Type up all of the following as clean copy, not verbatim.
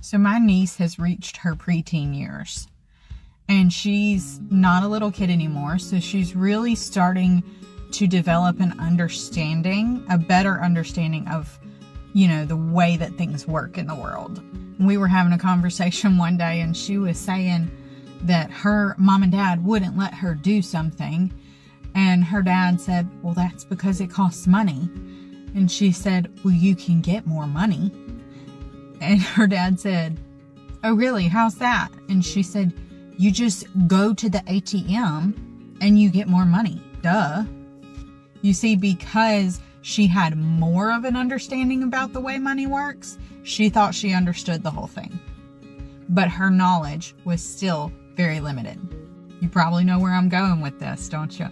So my niece has reached her preteen years, and she's not a little kid anymore. So she's really starting to develop an understanding, a better understanding of, the way that things work in the world. We were having a conversation one day, and she was saying that her mom and dad wouldn't let her do something. And her dad said, well, that's because it costs money. And she said, well, you can get more money. And her dad said, oh, really? How's that? And she said, you just go to the ATM and you get more money. Duh. You see, because she had more of an understanding about the way money works, she thought she understood the whole thing. But her knowledge was still very limited. You probably know where I'm going with this, don't you?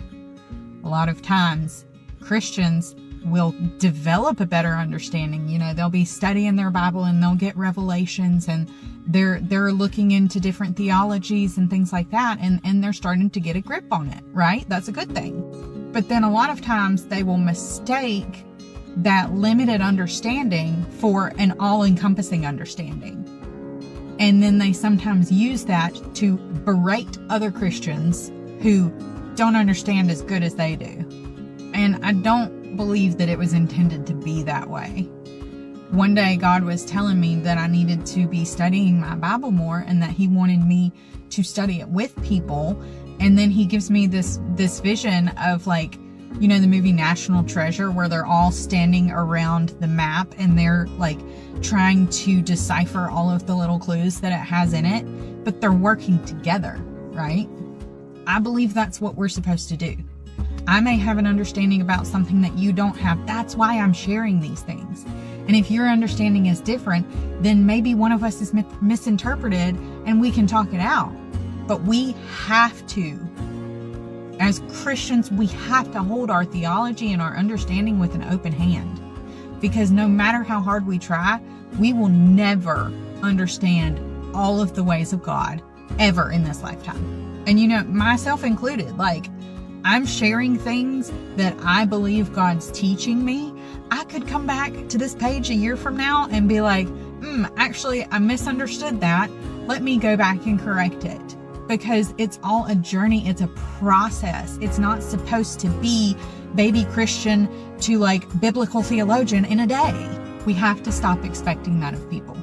A lot of times, Christians will develop a better understanding. They'll be studying their Bible and they'll get revelations, and they're looking into different theologies and things like that, and they're starting to get a grip on it, right? That's a good thing. But then a lot of times they will mistake that limited understanding for an all-encompassing understanding. And then they sometimes use that to berate other Christians who don't understand as good as they do. And I don't believe that it was intended to be that way. One day God was telling me that I needed to be studying my Bible more, and that he wanted me to study it with people. And then he gives me this vision of, the movie National Treasure, where they're all standing around the map and they're trying to decipher all of the little clues that it has in it, but they're working together, right? I believe that's what we're supposed to do. I may have an understanding about something that you don't have. That's why I'm sharing these things. And if your understanding is different, then maybe one of us is misinterpreted and we can talk it out. But we have to, as Christians, we have to hold our theology and our understanding with an open hand. Because no matter how hard we try, we will never understand all of the ways of God ever in this lifetime. And myself included, I'm sharing things that I believe God's teaching me. I could come back to this page a year from now and be like, actually, I misunderstood that. Let me go back and correct it. Because it's all a journey. It's a process. It's not supposed to be baby Christian to biblical theologian in a day. We have to stop expecting that of people.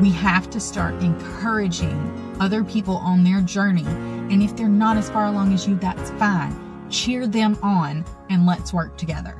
We have to start encouraging other people on their journey. And if they're not as far along as you, that's fine. Cheer them on and let's work together.